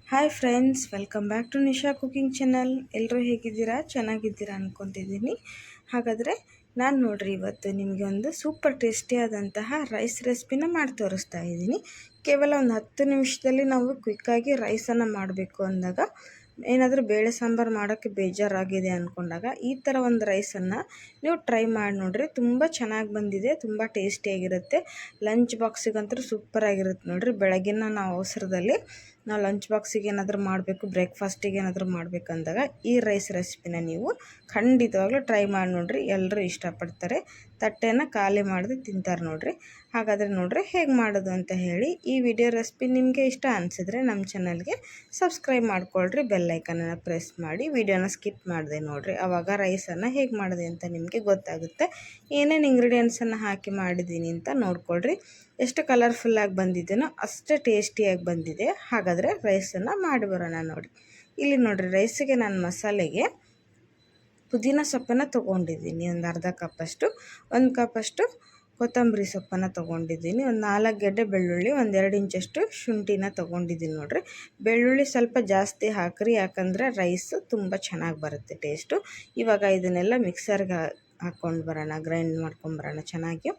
Hi friends, welcome back to Nisha cooking channel. ಎಲ್ಲರೂ ಹೇಗಿದ್ದೀರಾ? ಚೆನ್ನಾಗಿದ್ದೀರಾ ಅಂದ್ಕೊತಿದ್ದೀನಿ. ಹಾಗಾದರೆ ನಾನು ನೋಡ್ರಿ ಇವತ್ತು ನಿಮಗೆ ಒಂದು ಸೂಪರ್ ಟೇಸ್ಟಿಯಾದಂತಹ ರೈಸ್ ರೆಸಿಪಿನ ಮಾಡಿ ತೋರಿಸ್ತಾ ಇದ್ದೀನಿ. ಕೇವಲ ಒಂದು 10 ನಿಮಿಷದಲ್ಲಿ ನಾವು ಕ್ವಿಕ್ಕಾಗಿ ರೈಸನ್ನು ಮಾಡಬೇಕು ಅಂದಾಗ, ಏನಾದರೂ ಬೇಳೆ ಸಾಂಬಾರು ಮಾಡೋಕ್ಕೆ ಬೇಜಾರಾಗಿದೆ ಅಂದ್ಕೊಂಡಾಗ ಈ ಥರ ಒಂದು ರೈಸನ್ನು ನೀವು ಟ್ರೈ ಮಾಡಿ ನೋಡಿರಿ. ತುಂಬ ಚೆನ್ನಾಗಿ ಬಂದಿದೆ, ತುಂಬ ಟೇಸ್ಟಿಯಾಗಿರುತ್ತೆ. ಲಂಚ್ ಬಾಕ್ಸಿಗಂತೂ ಸೂಪರಾಗಿರುತ್ತೆ ನೋಡಿರಿ. ಬೆಳಗ್ಗಿನ ನಾವು ಅವಸರದಲ್ಲಿ ನಾವು ಲಂಚ್ ಬಾಕ್ಸಿಗೆ ಏನಾದರೂ ಮಾಡಬೇಕು, ಬ್ರೇಕ್ಫಾಸ್ಟಿಗೆ ಏನಾದರೂ ಮಾಡಬೇಕಂದಾಗ ಈ ರೈಸ್ ರೆಸಿಪಿನ ನೀವು ಖಂಡಿತವಾಗ್ಲೂ ಟ್ರೈ ಮಾಡಿ ನೋಡಿರಿ. ಎಲ್ಲರೂ ಇಷ್ಟಪಡ್ತಾರೆ, ತಟ್ಟೆನ ಖಾಲಿ ಮಾಡಿದೆ ತಿಂತಾರೆ ನೋಡಿರಿ. ಹಾಗಾದರೆ ನೋಡಿರಿ ಹೇಗೆ ಮಾಡೋದು ಅಂತ ಹೇಳಿ. ಈ ವಿಡಿಯೋ ರೆಸಿಪಿ ನಿಮಗೆ ಇಷ್ಟ ಅನಿಸಿದ್ರೆ ನಮ್ಮ ಚಾನಲ್ಗೆ ಸಬ್ಸ್ಕ್ರೈಬ್ ಮಾಡ್ಕೊಳ್ರಿ, ಬೆಲ್ಲೈಕನನ್ನು ಪ್ರೆಸ್ ಮಾಡಿ ವಿಡಿಯೋನ ಸ್ಕಿಪ್ ಮಾಡಿದೆ ನೋಡಿರಿ. ಆವಾಗ ರೈಸನ್ನು ಹೇಗೆ ಮಾಡಿದೆ ಅಂತ ನಿಮಗೆ ಗೊತ್ತಾಗುತ್ತೆ. ಏನೇನು ಇಂಗ್ರೀಡಿಯೆಂಟ್ಸನ್ನು ಹಾಕಿ ಮಾಡಿದ್ದೀನಿ ಅಂತ ನೋಡ್ಕೊಳ್ರಿ. ಎಷ್ಟು ಕಲರ್ಫುಲ್ಲಾಗಿ ಬಂದಿದ್ದೇನೋ ಅಷ್ಟೇ ಟೇಸ್ಟಿಯಾಗಿ ಬಂದಿದೆ. ಹಾಗಾದರೆ ರೈಸನ್ನು ಮಾಡಿ ಬರೋಣ ನೋಡಿ. ಇಲ್ಲಿ ನೋಡಿರಿ, ರೈಸಿಗೆ ನಾನು ಮಸಾಲೆಗೆ ಪುದೀನ ಸೊಪ್ಪನ್ನು ತೊಗೊಂಡಿದ್ದೀನಿ ಒಂದು ಅರ್ಧ ಕಪ್ಪಷ್ಟು, 1 ಕಪ್ಪಷ್ಟು ಕೊತ್ತಂಬರಿ ಸೊಪ್ಪನ್ನು ತೊಗೊಂಡಿದ್ದೀನಿ, ಒಂದು 4 ಗೆಡ್ಡೆ ಬೆಳ್ಳುಳ್ಳಿ, ಒಂದು 2 ಇಂಚಷ್ಟು ಶುಂಠಿನ ತೊಗೊಂಡಿದ್ದೀನಿ ನೋಡಿರಿ. ಬೆಳ್ಳುಳ್ಳಿ ಸ್ವಲ್ಪ ಜಾಸ್ತಿ ಹಾಕಿರಿ, ಯಾಕಂದರೆ ರೈಸು ತುಂಬ ಚೆನ್ನಾಗಿ ಬರುತ್ತೆ ಟೇಸ್ಟು. ಇವಾಗ ಇದನ್ನೆಲ್ಲ ಮಿಕ್ಸರ್ಗೆ ಹಾಕ್ಕೊಂಡು ಬರೋಣ, ಗ್ರೈಂಡ್ ಮಾಡ್ಕೊಂಬರೋಣ. ಚೆನ್ನಾಗಿ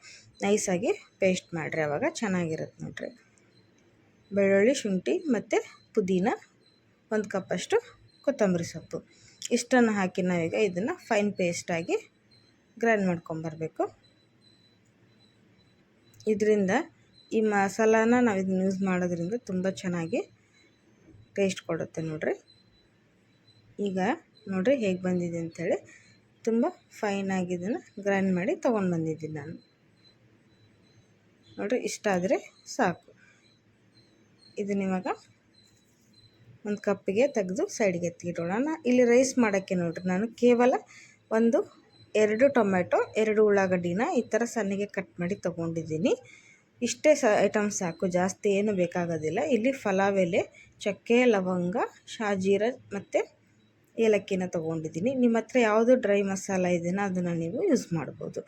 ನೈಸಾಗಿ ಪೇಸ್ಟ್ ಮಾಡಿರಿ, ಆವಾಗ ಚೆನ್ನಾಗಿರುತ್ತೆ ನೋಡಿರಿ. ಬೆಳ್ಳುಳ್ಳಿ, ಶುಂಠಿ ಮತ್ತು ಪುದೀನ, 1 ಕಪ್ಪಷ್ಟು ಕೊತ್ತಂಬರಿ ಸೊಪ್ಪು, ಇಷ್ಟನ್ನು ಹಾಕಿ ನಾವೀಗ ಇದನ್ನು ಫೈನ್ ಪೇಸ್ಟಾಗಿ ಗ್ರೈಂಡ್ ಮಾಡ್ಕೊಂಬರಬೇಕು. ಇದರಿಂದ ಈ ಮಸಾಲಾನ ನಾವು ಇದನ್ನ ಯೂಸ್ ಮಾಡೋದ್ರಿಂದ ತುಂಬ ಚೆನ್ನಾಗಿ ಟೇಸ್ಟ್ ಕೊಡುತ್ತೆ ನೋಡಿರಿ. ಈಗ ನೋಡಿರಿ ಹೇಗೆ ಬಂದಿದೆ ಅಂಥೇಳಿ. ತುಂಬ ಫೈನಾಗಿ ಇದನ್ನು ಗ್ರೈಂಡ್ ಮಾಡಿ ತೊಗೊಂಡು ಬಂದಿದ್ದೀನಿ ನಾನು ನೋಡಿರಿ. ಇಷ್ಟ ಆದರೆ ಸಾಕು. ಇದನ್ನ ಇವಾಗ ಒಂದು ಕಪ್ಪಿಗೆ ತೆಗೆದು ಸೈಡ್ಗೆ ಎತ್ತಿಡೋಣ. ಇಲ್ಲಿ ರೈಸ್ ಮಾಡೋಕ್ಕೆ ನೋಡಿರಿ, ನಾನು ಕೇವಲ 2 ಟೊಮೆಟೊ, 2 ಉಳ್ಳಾಗಡ್ಡಿನ ಈ ಥರ ಸಣ್ಣಗೆ ಕಟ್ ಮಾಡಿ ತೊಗೊಂಡಿದ್ದೀನಿ. ಇಷ್ಟೇ ಐಟಮ್ಸ್ ಸಾಕು, ಜಾಸ್ತಿ ಏನು ಬೇಕಾಗೋದಿಲ್ಲ. ಇಲ್ಲಿ ಪಲಾವ್ ಎಲೆ, ಚಕ್ಕೆ, ಲವಂಗ, ಶಾಜೀರ ಮತ್ತು ಏಲಕ್ಕಿನ ತೊಗೊಂಡಿದ್ದೀನಿ. ನಿಮ್ಮ ಹತ್ರ ಯಾವುದು ಡ್ರೈ ಮಸಾಲ ಇದೆಯೋ ಅದನ್ನು ನೀವು ಯೂಸ್ ಮಾಡ್ಬೋದು.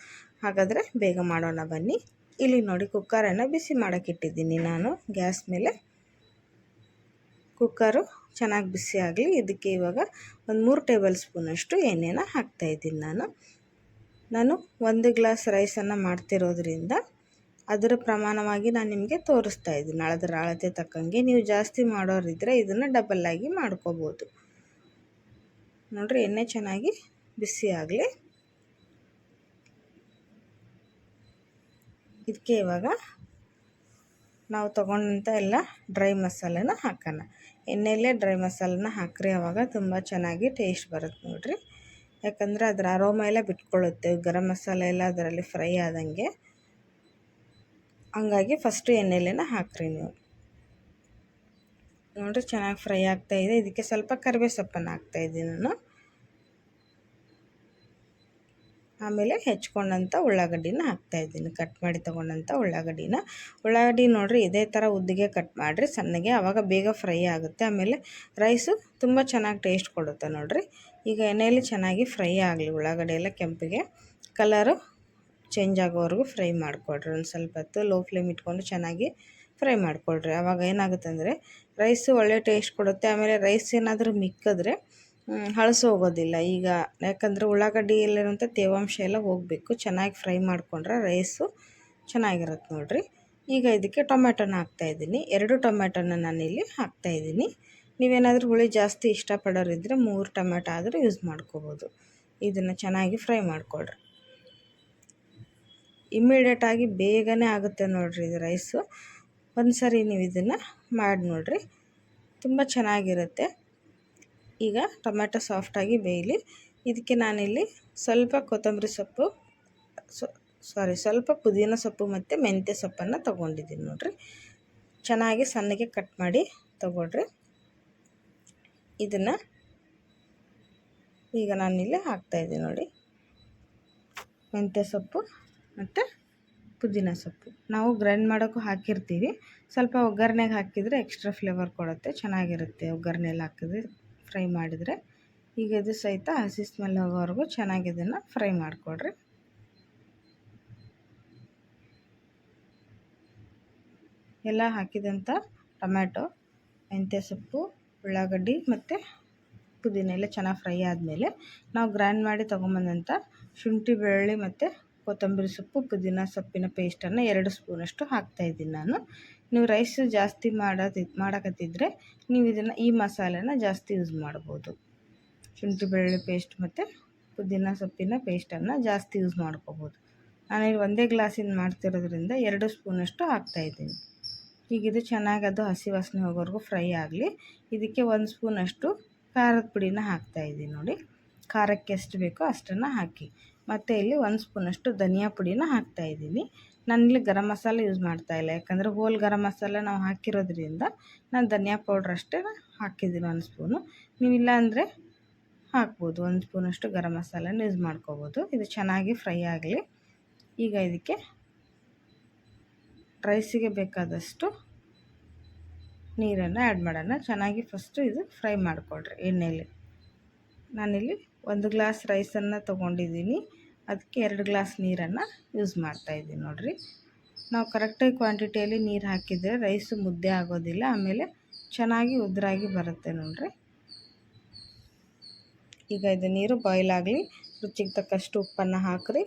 ಹಾಗಾದರೆ ಬೇಗ ಮಾಡೋಣ ಬನ್ನಿ. ಇಲ್ಲಿ ನೋಡಿ, ಕುಕ್ಕರನ್ನು ಬಿಸಿ ಮಾಡೋಕ್ಕಿಟ್ಟಿದ್ದೀನಿ ನಾನು ಗ್ಯಾಸ್ ಮೇಲೆ. ಕುಕ್ಕರು ಚೆನ್ನಾಗಿ ಬಿಸಿ ಆಗಲಿ. ಇದಕ್ಕೆ ಇವಾಗ ಒಂದು 3 ಟೇಬಲ್ ಸ್ಪೂನಷ್ಟು ಎಣ್ಣೆನ ಹಾಕ್ತಾಯಿದ್ದೀನಿ ನಾನು 1 ಗ್ಲಾಸ್ ರೈಸನ್ನು ಮಾಡ್ತಿರೋದ್ರಿಂದ ಅದರ ಪ್ರಮಾಣವಾಗಿ ನಾನು ನಿಮಗೆ ತೋರಿಸ್ತಾ ಇದ್ದೀನಿ. ಅದರ ಅಳತೆ ತಕ್ಕಂಗೆ ನೀವು ಜಾಸ್ತಿ ಮಾಡೋರಿದ್ದರೆ ಇದನ್ನು ಡಬಲ್ಲಾಗಿ ಮಾಡ್ಕೋಬೋದು ನೋಡಿರಿ. ಎಣ್ಣೆ ಚೆನ್ನಾಗಿ ಬಿಸಿ ಆಗಲಿ. ಇದಕ್ಕೆ ಇವಾಗ ನಾವು ತೊಗೊಂಡಂಥ ಎಲ್ಲ ಡ್ರೈ ಮಸಾಲೆನ ಹಾಕೋಣ. ಎಣ್ಣೆಯಲ್ಲೇ ಡ್ರೈ ಮಸಾಲೆನ ಹಾಕ್ರಿ, ಆವಾಗ ತುಂಬ ಚೆನ್ನಾಗಿ ಟೇಸ್ಟ್ ಬರುತ್ತೆ ನೋಡಿರಿ. ಯಾಕಂದರೆ ಅದರ ಅರೋಮ ಎಲ್ಲ ಬಿಟ್ಕೊಳ್ಳುತ್ತೆ, ಗರಂ ಮಸಾಲೆ ಎಲ್ಲ ಅದರಲ್ಲಿ ಫ್ರೈ ಆದಂಗೆ. ಹಂಗಾಗಿ ಫಸ್ಟು ಎಣ್ಣೆಲೇನ ಹಾಕ್ರಿ ನೀವು ನೋಡಿರಿ. ಚೆನ್ನಾಗಿ ಫ್ರೈ ಆಗ್ತಾಯಿದೆ. ಇದಕ್ಕೆ ಸ್ವಲ್ಪ ಕರಿಬೇವು ಸೊಪ್ಪನ್ನು ಹಾಕ್ತಾಯಿದ್ದೀನಿ ನಾನು. ಆಮೇಲೆ ಹೆಚ್ಕೊಂಡಂಥ ಉಳ್ಳಾಗಡ್ಡಿನ ಹಾಕ್ತಾಯಿದ್ದೀನಿ, ಕಟ್ ಮಾಡಿ ತೊಗೊಂಡಂಥ ಉಳ್ಳಾಗಡ್ಡಿ ನೋಡಿರಿ ಇದೇ ಥರ ಉದ್ದಿಗೆ ಕಟ್ ಮಾಡಿರಿ ಸಣ್ಣಗೆ, ಆವಾಗ ಬೇಗ ಫ್ರೈ ಆಗುತ್ತೆ. ಆಮೇಲೆ ರೈಸು ತುಂಬ ಚೆನ್ನಾಗಿ ಟೇಸ್ಟ್ ಕೊಡುತ್ತೆ ನೋಡಿರಿ. ಈಗ ಎಣ್ಣೆಯಲ್ಲಿ ಚೆನ್ನಾಗಿ ಫ್ರೈ ಆಗಲಿ, ಉಳ್ಳಾಗಡ್ಡಿ ಎಲ್ಲ ಕೆಂಪಿಗೆ ಕಲರು ಚೇಂಜ್ ಆಗೋವರೆಗೂ ಫ್ರೈ ಮಾಡಿಕೊಡ್ರಿ. ಒಂದು ಸ್ವಲ್ಪ ಹೊತ್ತು ಲೋ ಫ್ಲೇಮ್ ಇಟ್ಕೊಂಡು ಚೆನ್ನಾಗಿ ಫ್ರೈ ಮಾಡಿಕೊಡ್ರಿ. ಆವಾಗ ಏನಾಗುತ್ತೆ ಅಂದರೆ ರೈಸು ಒಳ್ಳೆ ಟೇಸ್ಟ್ ಕೊಡುತ್ತೆ. ಆಮೇಲೆ ರೈಸ್ ಏನಾದರೂ ಮಿಕ್ಕಿದ್ರೆ ಹಳಸೋಗೋದಿಲ್ಲ. ಈಗ ಯಾಕಂದರೆ ಉಳ್ಳಾಗಡ್ಡಿಯಲ್ಲಿರುವಂಥ ತೇವಾಂಶ ಎಲ್ಲ ಹೋಗಬೇಕು. ಚೆನ್ನಾಗಿ ಫ್ರೈ ಮಾಡಿಕೊಂಡ್ರೆ ರೈಸು ಚೆನ್ನಾಗಿರುತ್ತೆ ನೋಡಿರಿ. ಈಗ ಇದಕ್ಕೆ ಟೊಮೆಟೊನ ಹಾಕ್ತಾಯಿದ್ದೀನಿ. 2 ಟೊಮೆಟೊನ ನಾನಿಲ್ಲಿ ಹಾಕ್ತಾಯಿದ್ದೀನಿ. ನೀವೇನಾದರೂ ಹುಳಿ ಜಾಸ್ತಿ ಇಷ್ಟಪಡೋರಿದ್ದರೆ 3 ಟೊಮೆಟೊ ಆದರೂ ಯೂಸ್ ಮಾಡ್ಕೋಬೋದು. ಇದನ್ನು ಚೆನ್ನಾಗಿ ಫ್ರೈ ಮಾಡಿಕೊಡ್ರಿ. ಇಮ್ಮಿಡಿಯೇಟಾಗಿ ಬೇಗನೆ ಆಗುತ್ತೆ ನೋಡಿರಿ ಇದು ರೈಸು. ಒಂದು ಸರಿ ನೀವು ಇದನ್ನು ಮಾಡಿ ನೋಡಿರಿ, ತುಂಬ ಚೆನ್ನಾಗಿರುತ್ತೆ. ಈಗ ಟೊಮೆಟೊ ಸಾಫ್ಟಾಗಿ ಬೇಯಲಿ. ಇದಕ್ಕೆ ನಾನಿಲ್ಲಿ ಸ್ವಲ್ಪ ಕೊತ್ತಂಬರಿ ಸೊಪ್ಪು, ಸ್ವಲ್ಪ ಪುದೀನ ಸೊಪ್ಪು ಮತ್ತು ಮೆಂತ್ಯ ಸೊಪ್ಪನ್ನು ತೊಗೊಂಡಿದ್ದೀನಿ ನೋಡಿರಿ. ಚೆನ್ನಾಗಿ ಸಣ್ಣಗೆ ಕಟ್ ಮಾಡಿ ತೊಗೊಳ್ರಿ. ಇದನ್ನು ಈಗ ನಾನಿಲ್ಲಿ ಹಾಕ್ತಾಯಿದ್ದೀನಿ ನೋಡಿ. ಮೆಂತ್ಯ ಸೊಪ್ಪು ಮತ್ತು ಪುದೀನ ಸೊಪ್ಪು ನಾವು ಗ್ರೈಂಡ್ ಮಾಡೋಕ್ಕೂ ಹಾಕಿರ್ತೀವಿ. ಸ್ವಲ್ಪ ಒಗ್ಗರಣೆಗೆ ಹಾಕಿದರೆ ಎಕ್ಸ್ಟ್ರಾ ಫ್ಲೇವರ್ ಕೊಡುತ್ತೆ, ಚೆನ್ನಾಗಿರುತ್ತೆ ಒಗ್ಗರಣೆಯಲ್ಲಿ ಹಾಕಿದ್ರೆ, ಫ್ರೈ ಮಾಡಿದರೆ. ಈಗ ಇದು ಸಹಿತ ಹಸಿ ಸ್ಮೆಲ್ ಹೋಗೋವರೆಗೂ ಚೆನ್ನಾಗಿ ಇದನ್ನು ಫ್ರೈ ಮಾಡಿಕೊಡ್ರಿ. ಎಲ್ಲ ಹಾಕಿದಂಥ ಟೊಮ್ಯಾಟೊ, ಮೆಂತ್ಯ ಸೊಪ್ಪು, ಉಳ್ಳಾಗಡ್ಡಿ ಮತ್ತು ಪುದೀನ ಎಲ್ಲ ಚೆನ್ನಾಗಿ ಫ್ರೈ ಆದಮೇಲೆ ನಾವು ಗ್ರೈಂಡ್ ಮಾಡಿ ತೊಗೊಂಬಂದಂಥ ಶುಂಠಿ ಬೆಳ್ಳುಳ್ಳಿ ಮತ್ತು ಕೊತ್ತಂಬರಿ ಸೊಪ್ಪು ಪುದೀನ ಸೊಪ್ಪಿನ ಪೇಸ್ಟನ್ನು 2 ಸ್ಪೂನಷ್ಟು ಹಾಕ್ತಾಯಿದ್ದೀನಿ ನಾನು. ನೀವು ರೈಸ್ ಜಾಸ್ತಿ ಮಾಡಕತ್ತಿದ್ರೆ ನೀವು ಇದನ್ನು ಈ ಮಸಾಲೆನ ಜಾಸ್ತಿ ಯೂಸ್ ಮಾಡ್ಬೋದು. ಶುಂಠಿ ಬೆಳ್ಳುಳ್ಳಿ ಪೇಸ್ಟ್ ಮತ್ತು ಪುದೀನ ಸೊಪ್ಪಿನ ಪೇಸ್ಟನ್ನು ಜಾಸ್ತಿ ಯೂಸ್ ಮಾಡ್ಕೋಬೋದು. ನಾನಿಲ್ಲಿ ಒಂದೇ ಗ್ಲಾಸಿಂದ ಮಾಡ್ತಿರೋದ್ರಿಂದ 2 ಸ್ಪೂನಷ್ಟು ಹಾಕ್ತಾಯಿದ್ದೀನಿ. ಈಗ ಇದು ಚೆನ್ನಾಗಿ ಅದು ಹಸಿ ವಾಸನೆ ಹೋಗೋವರೆಗೂ ಫ್ರೈ ಆಗಲಿ. ಇದಕ್ಕೆ 1 ಸ್ಪೂನಷ್ಟು ಖಾರದ ಪುಡಿನ ಹಾಕ್ತಾಯಿದ್ದೀನಿ ನೋಡಿ. ಖಾರಕ್ಕೆ ಎಷ್ಟು ಬೇಕೋ ಅಷ್ಟನ್ನು ಹಾಕಿ. ಮತ್ತು ಇಲ್ಲಿ 1 ಸ್ಪೂನಷ್ಟು ಧನಿಯಾ ಪುಡಿನ ಹಾಕ್ತಾಯಿದ್ದೀನಿ. ನಾನಿಲ್ಲಿ ಗರಂ ಮಸಾಲೆ ಯೂಸ್ ಮಾಡ್ತಾಯಿಲ್ಲ, ಯಾಕಂದರೆ ಹೋಲ್ ಗರಂ ಮಸಾಲೆ ನಾವು ಹಾಕಿರೋದ್ರಿಂದ ನಾನು ಧನಿಯಾ ಪೌಡ್ರ್ ಅಷ್ಟೇ ಹಾಕಿದ್ದೀನಿ 1 ಸ್ಪೂನು. ನೀವಿಲ್ಲ ಅಂದರೆ ಹಾಕ್ಬೋದು, 1 ಸ್ಪೂನಷ್ಟು ಗರಂ ಮಸಾಲೆನ ಯೂಸ್ ಮಾಡ್ಕೋಬೋದು. ಇದು ಚೆನ್ನಾಗಿ ಫ್ರೈ ಆಗಲಿ. ಈಗ ಇದಕ್ಕೆ ರೈಸಿಗೆ ಬೇಕಾದಷ್ಟು ನೀರನ್ನು ಆ್ಯಡ್ ಮಾಡೋಣ. ಚೆನ್ನಾಗಿ ಫಸ್ಟು ಇದು ಫ್ರೈ ಮಾಡಿಕೊಡ್ರಿ ಎಣ್ಣೆಯಲ್ಲಿ. ನಾನಿಲ್ಲಿ 1 ಗ್ಲಾಸ್ ರೈಸನ್ನು ತೊಗೊಂಡಿದ್ದೀನಿ, ಅದಕ್ಕೆ 2 ಗ್ಲಾಸ್ ನೀರನ್ನು ಯೂಸ್ ಮಾಡ್ತಾಯಿದ್ದೀನಿ ನೋಡಿರಿ. ನಾವು ಕರೆಕ್ಟಾಗಿ ಕ್ವಾಂಟಿಟಿಯಲ್ಲಿ ನೀರು ಹಾಕಿದರೆ ರೈಸು ಮುದ್ದೆ ಆಗೋದಿಲ್ಲ, ಆಮೇಲೆ ಚೆನ್ನಾಗಿ ಉದ್ರಾಗಿ ಬರುತ್ತೆ ನೋಡಿರಿ. ಈಗ ಇದು ನೀರು ಬಾಯ್ಲ್ ಆಗಲಿ. ರುಚಿಗೆ ತಕ್ಕಷ್ಟು ಉಪ್ಪನ್ನು ಹಾಕಿರಿ.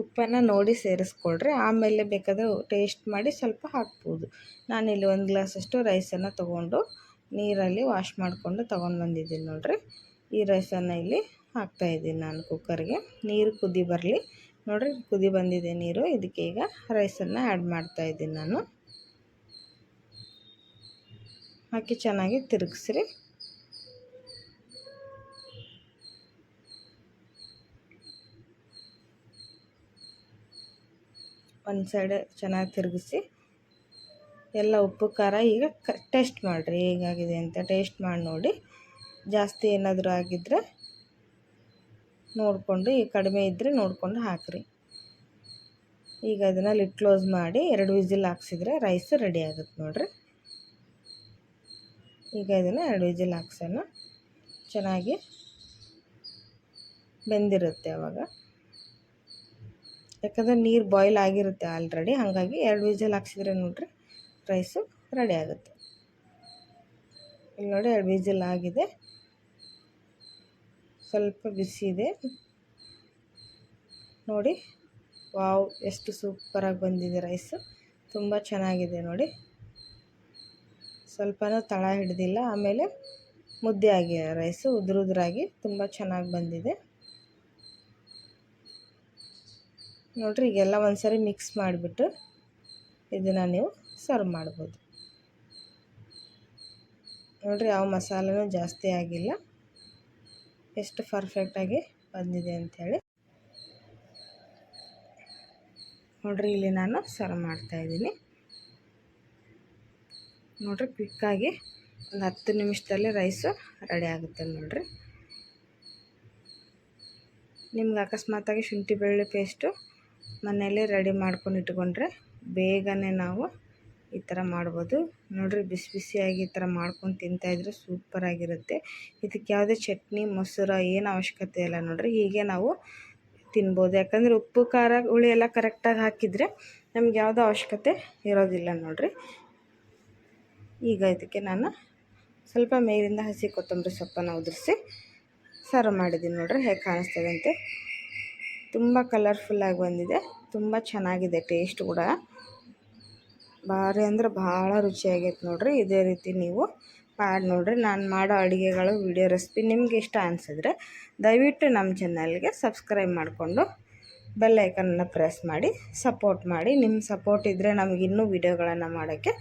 ಉಪ್ಪನ್ನು ನೋಡಿ ಸೇರಿಸ್ಕೊಳ್ರಿ. ಆಮೇಲೆ ಬೇಕಾದರೆ ಟೇಸ್ಟ್ ಮಾಡಿ ಸ್ವಲ್ಪ ಹಾಕ್ಬೋದು. ನಾನಿಲ್ಲಿ 1 ಗ್ಲಾಸಷ್ಟು ರೈಸನ್ನು ತೊಗೊಂಡು ನೀರಲ್ಲಿ ವಾಶ್ ಮಾಡಿಕೊಂಡು ತೊಗೊಂಡು ಬಂದಿದ್ದೀನಿ ನೋಡಿರಿ. ಈ ರೈಸನ್ನು ಇಲ್ಲಿ ಹಾಕ್ತಾಯಿದ್ದೀನಿ ನಾನು ಕುಕ್ಕರ್ಗೆ. ನೀರು ಕುದಿ ಬರಲಿ ನೋಡಿರಿ. ಕುದಿ ಬಂದಿದೆ ನೀರು. ಇದಕ್ಕೆ ಈಗ ರೈಸನ್ನು ಆ್ಯಡ್ ಮಾಡ್ತಾಯಿದ್ದೀನಿ ನಾನು. ಹಾಕಿ ಚೆನ್ನಾಗಿ ತಿರುಗಿಸ್ರಿ. ಒಂದು ಸೈಡ್ ಚೆನ್ನಾಗಿ ತಿರುಗಿಸಿ ಎಲ್ಲ ಉಪ್ಪು ಖಾರ ಈಗ ಟೇಸ್ಟ್ ಮಾಡಿರಿ ಹೇಗಾಗಿದೆ ಅಂತ. ಟೇಸ್ಟ್ ಮಾಡಿ ನೋಡಿ. ಜಾಸ್ತಿ ಏನಾದರೂ ಆಗಿದ್ದರೆ ನೋಡಿಕೊಂಡು, ಈಗ ಕಡಿಮೆ ಇದ್ದರೆ ನೋಡಿಕೊಂಡು ಹಾಕಿರಿ. ಈಗ ಅದನ್ನು ಲಿಡ್ ಕ್ಲೋಸ್ ಮಾಡಿ 2 ವಿಸಿಲ್ ಹಾಕ್ಸಿದ್ರೆ ರೈಸ್ ರೆಡಿ ಆಗುತ್ತೆ ನೋಡಿರಿ. ಈಗ ಇದನ್ನು 2 ವಿಸಿಲ್ ಹಾಕ್ಸೋಣ. ಚೆನ್ನಾಗಿ ಬೆಂದಿರುತ್ತೆ ಅವಾಗ, ಯಾಕಂದರೆ ನೀರು ಬಾಯ್ಲ್ ಆಗಿರುತ್ತೆ ಆಲ್ರೆಡಿ. ಹಾಗಾಗಿ 2 ವಿಸಿಲ್ ಹಾಕ್ಸಿದ್ರೆ ನೋಡಿರಿ ರೈಸು ರೆಡಿ ಆಗುತ್ತೆ. ಇಲ್ಲಿ ನೋಡಿ 2 ವಿಸಿಲ್ ಆಗಿದೆ. ಸ್ವಲ್ಪ ಬಿಸಿ ಇದೆ ನೋಡಿ. ವಾವ್, ಎಷ್ಟು ಸೂಪರಾಗಿ ಬಂದಿದೆ ರೈಸು. ತುಂಬ ಚೆನ್ನಾಗಿದೆ ನೋಡಿ. ಸ್ವಲ್ಪನೂ ತಳ ಹಿಡ್ದಿಲ್ಲ, ಆಮೇಲೆ ಮುದ್ದೆ ಆಗಿದೆ ರೈಸು. ಉದುರಾಗಿ ತುಂಬ ಚೆನ್ನಾಗಿ ಬಂದಿದೆ ನೋಡಿರಿ. ಈಗೆಲ್ಲ ಒಂದು ಸರಿ ಮಿಕ್ಸ್ ಮಾಡಿಬಿಟ್ಟು ಇದನ್ನು ನೀವು ಸರ್ವ್ ಮಾಡ್ಬೋದು ನೋಡಿರಿ. ಯಾವ ಮಸಾಲೆನೂ ಜಾಸ್ತಿ ಆಗಿಲ್ಲ, ಎಷ್ಟು ಪರ್ಫೆಕ್ಟಾಗಿ ಬಂದಿದೆ ಅಂಥೇಳಿ ನೋಡಿರಿ. ಇಲ್ಲಿ ನಾನು ಸರ್ವ್ ಮಾಡ್ತಾಯಿದ್ದೀನಿ ನೋಡಿರಿ. ಕ್ವಿಕ್ಕಾಗಿ ಒಂದು 10 ನಿಮಿಷದಲ್ಲಿ ರೈಸು ರೆಡಿ ಆಗುತ್ತೆ ನೋಡಿರಿ. ನಿಮ್ಗೆ ಅಕಸ್ಮಾತಾಗಿ ಶುಂಠಿ ಬೆಳ್ಳುಳ್ಳಿ ಪೇಸ್ಟು ಮನೆಯಲ್ಲೇ ರೆಡಿ ಮಾಡ್ಕೊಂಡು ಇಟ್ಕೊಂಡ್ರೆ ಬೇಗನೆ ನಾವು ಈ ಥರ ಮಾಡ್ಬೋದು ನೋಡಿರಿ. ಬಿಸಿ ಬಿಸಿಯಾಗಿ ಈ ಥರ ಮಾಡ್ಕೊಂಡು ತಿಂತಾಯಿದ್ರೆ ಸೂಪರಾಗಿರುತ್ತೆ. ಇದಕ್ಕೆ ಯಾವುದೇ ಚಟ್ನಿ ಮೊಸರು ಏನು ಅವಶ್ಯಕತೆ ಇಲ್ಲ ನೋಡಿರಿ. ಹೀಗೆ ನಾವು ತಿನ್ಬೋದು, ಯಾಕಂದರೆ ಉಪ್ಪು ಖಾರ ಹುಳಿ ಎಲ್ಲ ಕರೆಕ್ಟಾಗಿ ಹಾಕಿದರೆ ನಮ್ಗೆ ಯಾವುದೋ ಅವಶ್ಯಕತೆ ಇರೋದಿಲ್ಲ ನೋಡಿರಿ. ಈಗ ಇದಕ್ಕೆ ನಾನು ಸ್ವಲ್ಪ ಮೇಲಿಂದ ಹಸಿ ಕೊತ್ತಂಬರಿ ಸೊಪ್ಪನ್ನು ಉದುರಿಸಿ ಸರ್ವ್ ಮಾಡಿದ್ದೀನಿ ನೋಡಿರಿ. ಹೇಗೆ ಕಾಣಿಸ್ತದೆ ಅಂತೆ. ತುಂಬ ಕಲರ್ಫುಲ್ಲಾಗಿ ಬಂದಿದೆ, ತುಂಬ ಚೆನ್ನಾಗಿದೆ. ಟೇಸ್ಟ್ ಕೂಡ ಭಾರಿ ಅಂದರೆ ಭಾಳ ರುಚಿಯಾಗೈತೆ ನೋಡಿರಿ. ಇದೇ ರೀತಿ ನೀವು ಮಾಡಿ ನೋಡಿರಿ. ನಾನು ಮಾಡೋ ಅಡುಗೆಗಳು ವಿಡಿಯೋ ರೆಸಿಪಿ ನಿಮ್ಗೆ ಇಷ್ಟ ಅನಿಸಿದ್ರೆ ದಯವಿಟ್ಟು ನಮ್ಮ ಚಾನಲ್ಗೆ ಸಬ್ಸ್ಕ್ರೈಬ್ ಮಾಡಿಕೊಂಡು ಬೆಲ್ ಐಕನ್ನ ಪ್ರೆಸ್ ಮಾಡಿ ಸಪೋರ್ಟ್ ಮಾಡಿ. ನಿಮ್ಮ ಸಪೋರ್ಟ್ ಇದ್ದರೆ ನಮಗಿನ್ನೂ ವಿಡಿಯೋಗಳನ್ನು ಮಾಡೋಕ್ಕೆ